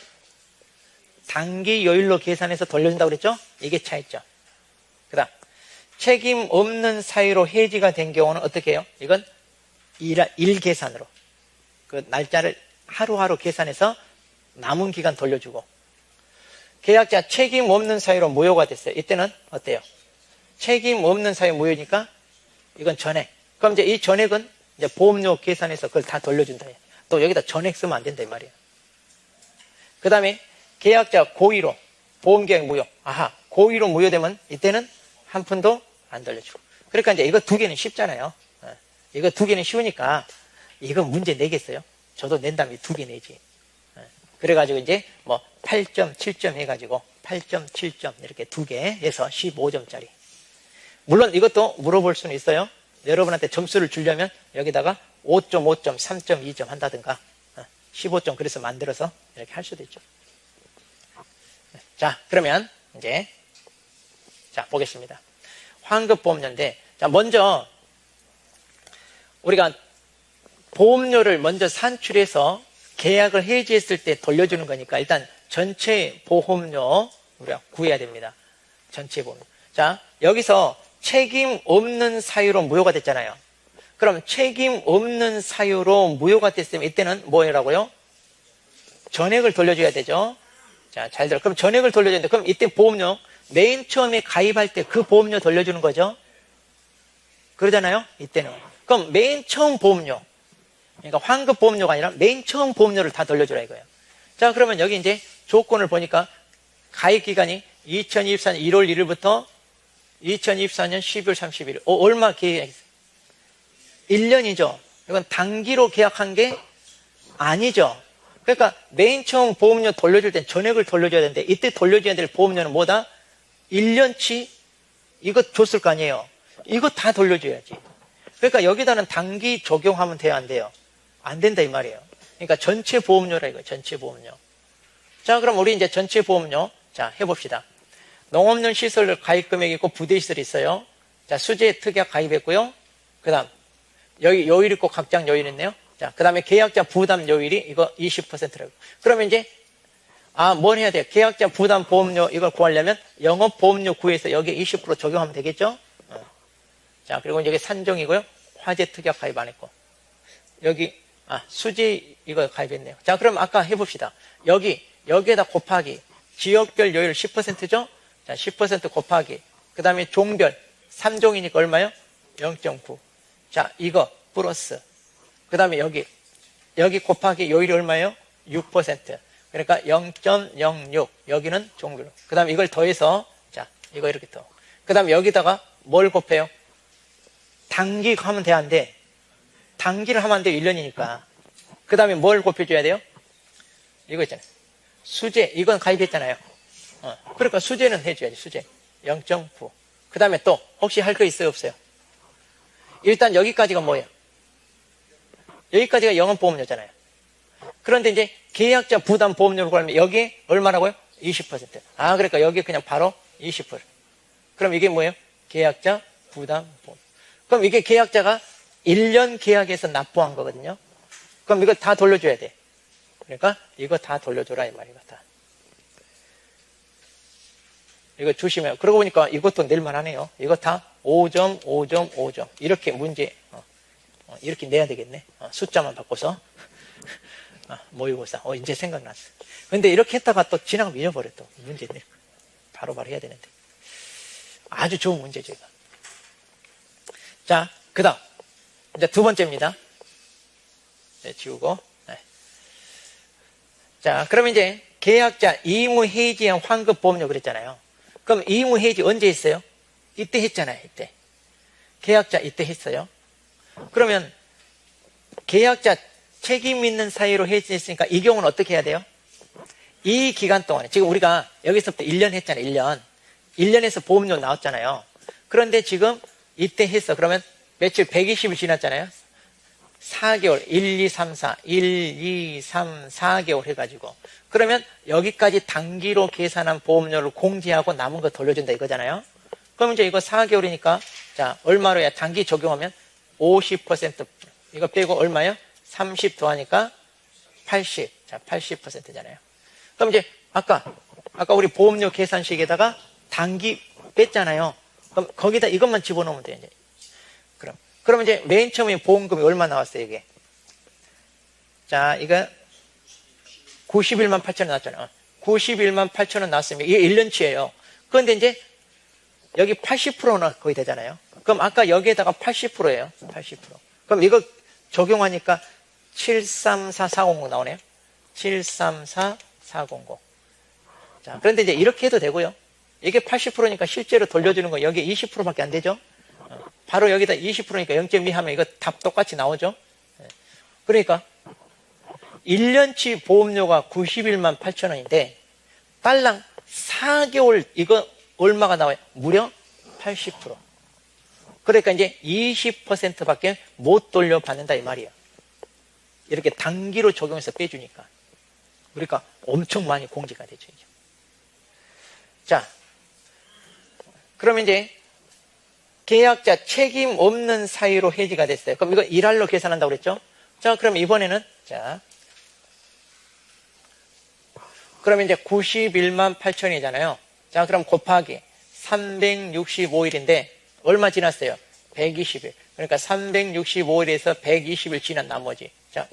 단기 요일로 계산해서 돌려준다고 그랬죠? 이게 차이죠. 그 다음 책임 없는 사유로 해지가 된 경우는 어떻게 해요? 이건 일 계산으로 그 날짜를 하루하루 계산해서 남은 기간 돌려주고 계약자 책임 없는 사유로 무효가 됐어요. 이때는 어때요? 책임 없는 사유 무효니까 이건 전액. 그럼 이제 이 전액은 이제 보험료 계산해서 그걸 다 돌려준다. 또 여기다 전액 쓰면 안 된다 이 말이에요. 그 다음에 계약자 고의로 보험계약 무효. 아하, 고의로 무효되면 이때는 한 푼도 안 돌려주고. 그러니까 이제 이거 두 개는 쉽잖아요. 이거 두 개는 쉬우니까 이거 문제 내겠어요? 저도 낸다면 두 개 내지. 그래가지고 이제 뭐 8점, 7점 해가지고 8점, 7점 이렇게 두 개 해서 15점짜리. 물론 이것도 물어볼 수는 있어요. 여러분한테 점수를 주려면 여기다가 5.5점, 3.2점 한다든가 15점 그래서 만들어서 이렇게 할 수도 있죠. 자, 그러면 이제 자 보겠습니다. 환급보험료인데 자 먼저 우리가 보험료를 먼저 산출해서 계약을 해지했을 때 돌려주는 거니까 일단 전체 보험료 우리가 구해야 됩니다. 전체 보험료. 자 여기서 책임 없는 사유로 무효가 됐잖아요. 그럼 책임 없는 사유로 무효가 됐으면 이때는 뭐라고요? 전액을 돌려줘야 되죠. 자, 잘 들어. 그럼 전액을 돌려줘야 돼. 그럼 이때 보험료 맨 처음에 가입할 때 그 보험료 돌려주는 거죠. 그러잖아요. 이때는. 그럼 맨 처음 보험료, 그러니까 환급 보험료가 아니라 맨 처음 보험료를 다 돌려주라 이거예요. 자, 그러면 여기 이제 조건을 보니까 가입 기간이 2024년 1월 1일부터 2024년 12월 31일. 얼마 계약했어요? 1년이죠. 이건 단기로 계약한 게 아니죠. 그러니까 맨 처음 보험료 돌려줄 땐 전액을 돌려줘야 되는데 이때 돌려줘야 될 보험료는 뭐다? 1년치 이거 줬을 거 아니에요. 이거 다 돌려줘야지. 그러니까 여기다는 단기 적용하면 돼요, 안 돼요? 안 된다 이 말이에요. 그러니까 전체 보험료라 이거예요. 전체 보험료. 자, 그럼 우리 이제 전체 보험료 자 해봅시다. 농업용 시설 가입 금액이 있고 부대 시설이 있어요. 자, 수재 특약 가입했고요. 그다음 여기 요일 있고 각장 요일 있네요. 자, 그다음에 계약자 부담 요일이 이거 20%라고. 그러면 이제 뭘 해야 돼요? 계약자 부담 보험료 이걸 구하려면 영업 보험료 구해서 여기에 20% 적용하면 되겠죠? 자, 그리고 여기 산정이고요. 화재 특약 가입 안 했고. 여기 수지 이거 가입했네요. 자, 그럼 아까 해봅시다. 여기에다 곱하기 지역별 요일 10%죠? 자, 10% 곱하기 그 다음에 종별 3종이니까 얼마요? 0.9. 자, 이거 플러스 그 다음에 여기 곱하기 요일이 얼마예요? 6%. 그러니까 0.06. 여기는 종별. 그 다음에 이걸 더해서 자, 이거 이렇게 더. 그 다음에 여기다가 뭘 곱해요? 단기 하면 돼, 안 돼? 단기를 하면 안 돼요. 1년이니까. 그 다음에 뭘 곱해줘야 돼요? 이거 있잖아요. 수재, 이건 가입했잖아요. 그러니까 수재는 해줘야지, 수재. 0.9. 그 다음에 또, 혹시 할 거 있어요, 없어요? 일단 여기까지가 뭐예요? 여기까지가 영업보험료잖아요. 그런데 이제 계약자 부담 보험료를 구하면 여기에 얼마라고요? 20%. 그러니까 여기 그냥 바로 20%. 그럼 이게 뭐예요? 계약자 부담 보험. 그럼 이게 계약자가 1년 계약해서 납부한 거거든요. 그럼 이거 다 돌려줘야 돼. 그러니까 이거 다 돌려줘라 이 말이야. 다. 이거 조심해요. 그러고 보니까 이것도 낼만 하네요. 이거 다 5점, 5점, 5점. 이렇게 문제 이렇게 내야 되겠네. 숫자만 바꿔서. 모의고사. 이제 생각났어. 근데 이렇게 했다가 또 지나가면 잊어버려 또. 문제 내. 바로바로 해야 되는데. 아주 좋은 문제죠, 이거. 자, 그 다음. 이제 두 번째입니다. 네, 지우고. 네. 자, 그럼 이제 계약자 의무 해지한 환급 보험료 그랬잖아요. 그럼 의무 해지 언제 했어요? 이때 했잖아요, 이때. 계약자 이때 했어요. 그러면 계약자 책임 있는 사유로 해지했으니까 이 경우는 어떻게 해야 돼요? 이 기간 동안에 지금 우리가 여기서부터 1년 했잖아요. 1년에서 보험료 나왔잖아요. 그런데 지금 이때 했어. 그러면 며칠 120일 지났잖아요. 4개월 1, 2, 3, 4 1, 2, 3, 4개월 해가지고 그러면 여기까지 단기로 계산한 보험료를 공제하고 남은 거 돌려준다 이거잖아요. 그럼 이제 이거 4개월이니까 자 얼마로 해야 단기 적용하면 50% 이거 빼고 얼마요? 30 더하니까 80. 자, 80%잖아요. 그럼 이제 아까 우리 보험료 계산식에다가 단기 뺐잖아요. 그럼 거기다 이것만 집어넣으면 돼요, 이제. 그럼 이제 맨 처음에 보험금이 얼마 나왔어요, 이게? 자, 이거 91만 8천 원 나왔잖아요. 91만 8천 원 나왔으면 이게 1년치예요. 그런데 이제 여기 80%나 거의 되잖아요. 그럼 아까 여기에다가 80%예요. 80%. 그럼 이거 적용하니까 734400 나오네요. 734400. 자, 그런데 이제 이렇게 해도 되고요. 이게 80%니까 실제로 돌려주는 거 여기 20%밖에 안 되죠. 바로 여기다 20%니까 0.2 하면 이거 답 똑같이 나오죠. 그러니까 1년치 보험료가 91만 8천 원인데 딸랑 4개월 이거 얼마가 나와요? 무려 80%. 그러니까 이제 20%밖에 못 돌려받는다 이 말이에요. 이렇게 단기로 적용해서 빼주니까. 그러니까 엄청 많이 공제가 되죠. 이제. 자, 그러면 이제 계약자 책임 없는 사유로 해지가 됐어요. 그럼 이거 일할로 계산한다고 그랬죠? 자, 그럼 이번에는 자, 그러면 이제 91만 8천이잖아요. 자, 그럼 곱하기 365일인데 얼마 지났어요? 120일. 그러니까 365일에서 120일 지난 나머지. 자,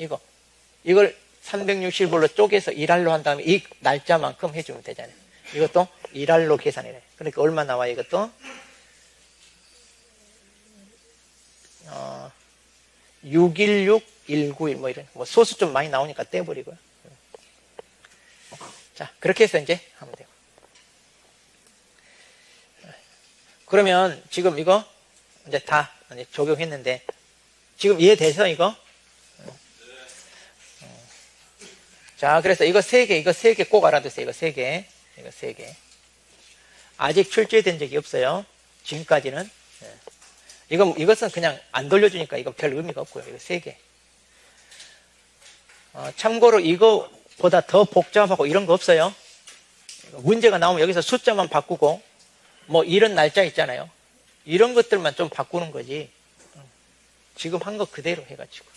이걸 360일로 쪼개서 일할로 한 다음에 이 날짜만큼 해주면 되잖아요. 이것도 일할로 계산이래. 그러니까 얼마 나와요, 이것도? 616, 191 뭐 이런 뭐 소수 좀 많이 나오니까 떼버리고요. 자, 그렇게 해서 이제 하면 돼요. 그러면 지금 이거 이제 다 적용했는데 지금 이해돼서 이거? 자, 그래서 이거 3개, 이거 3개 꼭 알아두세요. 이거 3개. 이거 3개. 아직 출제된 적이 없어요. 지금까지는. 이것은 그냥 안 돌려주니까 이거 별 의미가 없고요. 이거 3개. 참고로 이거보다 더 복잡하고 이런 거 없어요. 문제가 나오면 여기서 숫자만 바꾸고 뭐 이런 날짜 있잖아요. 이런 것들만 좀 바꾸는 거지. 지금 한 거 그대로 해가지고.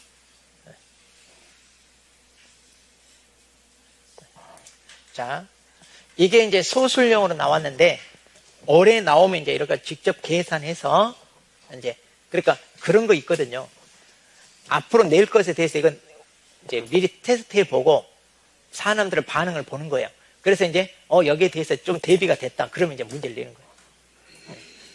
자, 이게 이제 소술형으로 나왔는데 올해 나오면 이제 이렇게 직접 계산해서 이제 그러니까 그런 거 있거든요. 앞으로 낼 것에 대해서 이건 이제 미리 테스트해 보고 사람들의 반응을 보는 거예요. 그래서 이제 여기에 대해서 좀 대비가 됐다. 그러면 이제 문제를 내는 거예요.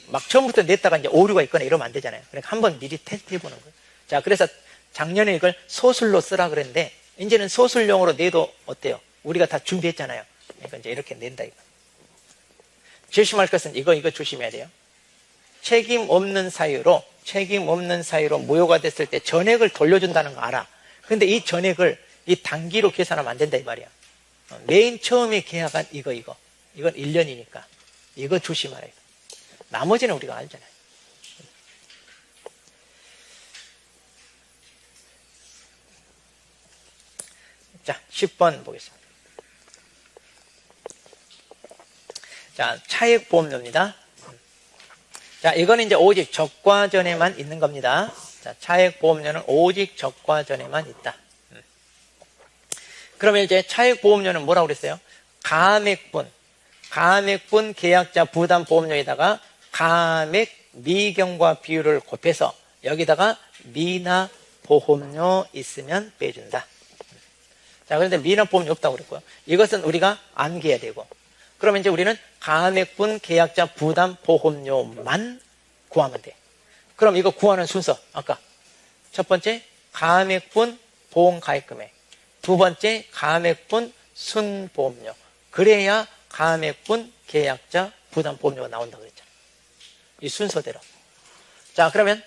막 처음부터 냈다가 이제 오류가 있거나 이러면 안 되잖아요. 그러니까 한번 미리 테스트해 보는 거예요. 자, 그래서 작년에 이걸 소술로 쓰라 그랬는데 이제는 소술용으로 내도 어때요? 우리가 다 준비했잖아요. 그러니까 이제 이렇게 낸다 이거. 조심할 것은 이거 조심해야 돼요. 책임 없는 사유로 무효가 됐을 때 전액을 돌려준다는 거 알아. 근데 이 전액을 이 단기로 계산하면 안 된다 이 말이야. 맨 처음에 계약한 이건 1년이니까 이거 조심하라. 이거. 나머지는 우리가 알잖아요. 자, 10번 보겠습니다. 자, 차액보험료입니다. 자, 이거는 이제 오직 적과전에만 있는 겁니다. 자, 차액보험료는 오직 적과전에만 있다. 그러면 이제 차액보험료는 뭐라고 그랬어요? 가액분 계약자 부담보험료에다가 가액 미경과 비율을 곱해서 여기다가 미납보험료 있으면 빼준다. 자, 그런데 미납보험료 없다고 그랬고요. 이것은 우리가 암기해야 되고. 그러면 이제 우리는 가액분 계약자 부담보험료만 구하면 돼. 그럼 이거 구하는 순서, 아까 첫 번째 가액분 보험가입금액, 두 번째 가액분 순보험료. 그래야 가액분 계약자 부담보험료가 나온다고 그랬잖아요. 이 순서대로. 자, 그러면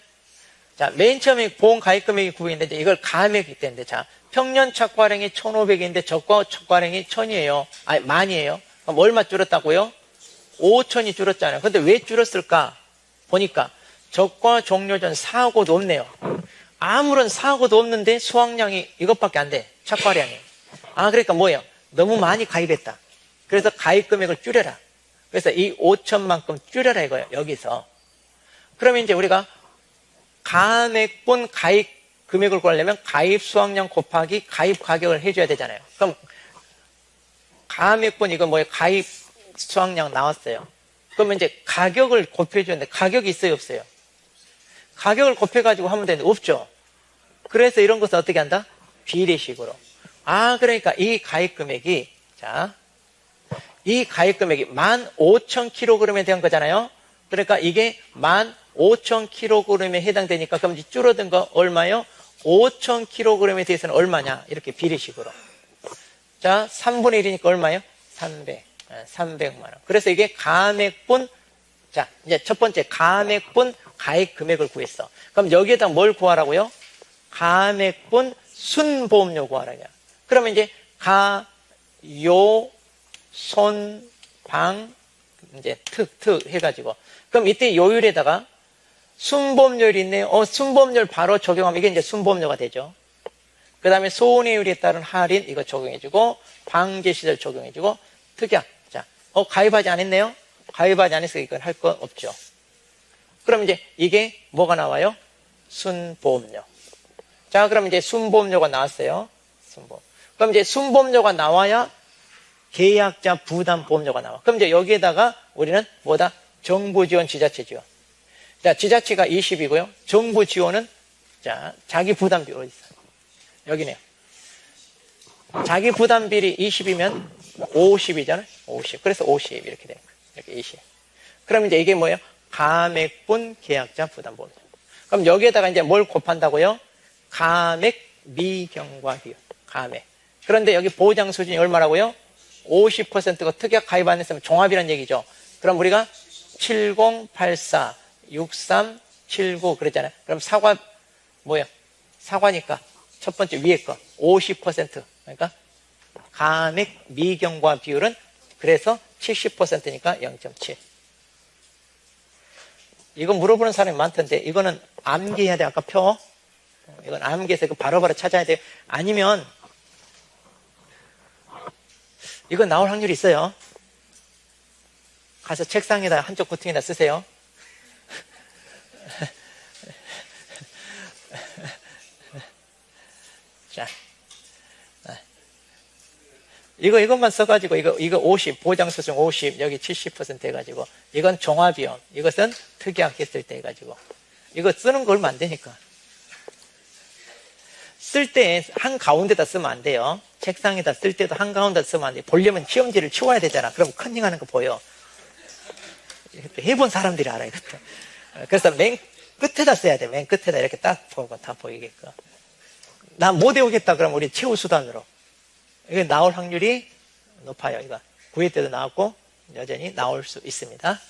자, 맨 처음에 보험가입금액이 900인데 이걸 가액이 때문에 자, 평년 착과량이 1,500인데 착과량이 1,000이에요. 아니, 만이에요. 그럼 얼마 줄었다고요? 5,000이 줄었잖아요. 근데 왜 줄었을까? 보니까 적과 종료 전 사고도 없네요. 아무런 사고도 없는데 수확량이 이것밖에 안 돼. 착과량이. 그러니까 뭐예요? 너무 많이 가입했다. 그래서 가입 금액을 줄여라. 그래서 이 5,000만큼 줄여라 이거예요. 여기서. 그러면 이제 우리가 가액분 가입 금액을 구하려면 가입 수확량 곱하기 가입 가격을 해줘야 되잖아요. 그럼 가액분 이거 뭐예요? 가입 수확량 나왔어요. 그러면 이제 가격을 곱해주는데 가격이 있어요, 없어요? 가격을 곱해가지고 하면 되는데 없죠. 그래서 이런 것은 어떻게 한다? 비례식으로. 그러니까 이 가입 금액이 이 가입 금액이 15,000kg에 대한 거잖아요. 그러니까 이게 15,000kg에 해당되니까 그럼 이제 줄어든 거 얼마요? 5,000kg에 대해서는 얼마냐? 이렇게 비례식으로. 자, 3분의 1이니까 얼마요? 300만 원. 그래서 이게 가액분, 자, 이제 첫 번째 가액분 가입 금액을 구했어. 그럼 여기에다 뭘 구하라고요? 가액분 순보험료 구하라냐. 그러면 이제 가, 요, 손, 방, 이제 특 해가지고. 그럼 이때 요율에다가 순보험료율이 있네요. 순보험료를 바로 적용하면 이게 이제 순보험료가 되죠. 그 다음에 손해율에 따른 할인 이거 적용해주고 방제시설 적용해주고 특약. 자, 가입하지 않았네요? 가입하지 않았으니까 이걸 할 거 없죠. 그럼 이제 이게 뭐가 나와요? 순보험료. 자, 그럼 이제 순보험료가 나왔어요. 그럼 이제 순보험료가 나와야 계약자 부담보험료가 나와. 그럼 이제 여기에다가 우리는 뭐다? 정부 지원, 지자체 지원. 자, 지자체가 20이고요. 정부 지원은 자, 자기 부담 비율 어디 있어요? 여기네요. 자기 부담 비율이 20이면 50이잖아요. 50. 그래서 50 이렇게 되는 거예요. 이렇게 20. 그럼 이제 이게 뭐예요? 가액분 계약자 부담보험료. 그럼 여기에다가 이제 뭘 곱한다고요? 가맥 미경과 비율. 가맥. 그런데 여기 보장 수준이 얼마라고요? 50%가 특약 가입 안 했으면 종합이란 얘기죠. 그럼 우리가 7084, 6379 그랬잖아요. 그럼 사과 뭐예요? 사과니까 첫 번째 위에 거 50%. 그러니까 가맥 미경과 비율은 그래서 70%니까 0.7. 이거 물어보는 사람이 많던데 이거는 암기해야 돼. 아까 표. 이건 암기해서 바로바로 찾아야 돼요. 아니면 이거 나올 확률이 있어요. 가서 책상에다 한쪽 구퉁에다 쓰세요. 자, 이것만 써가지고 이거 50 보장 수준 50 여기 70% 해가지고 이건 종합이요. 이것은 특약했을 때 해가지고 이거 쓰는 거 얼마 안 되니까 쓸 때 한 가운데다 쓰면 안 돼요. 책상에다 쓸 때도 한 가운데다 쓰면 안 돼요. 보려면 시험지를 치워야 되잖아. 그럼 컨닝하는 거 보여. 해본 사람들이 알아요. 이것도. 그래서 맨 끝에다 써야 돼. 맨 끝에다 이렇게 딱 보고 다 보이게끔. 나 못 외우겠다 그러면 우리 최후 수단으로. 이게 나올 확률이 높아요. 이거 9회 때도 나왔고 여전히 나올 수 있습니다.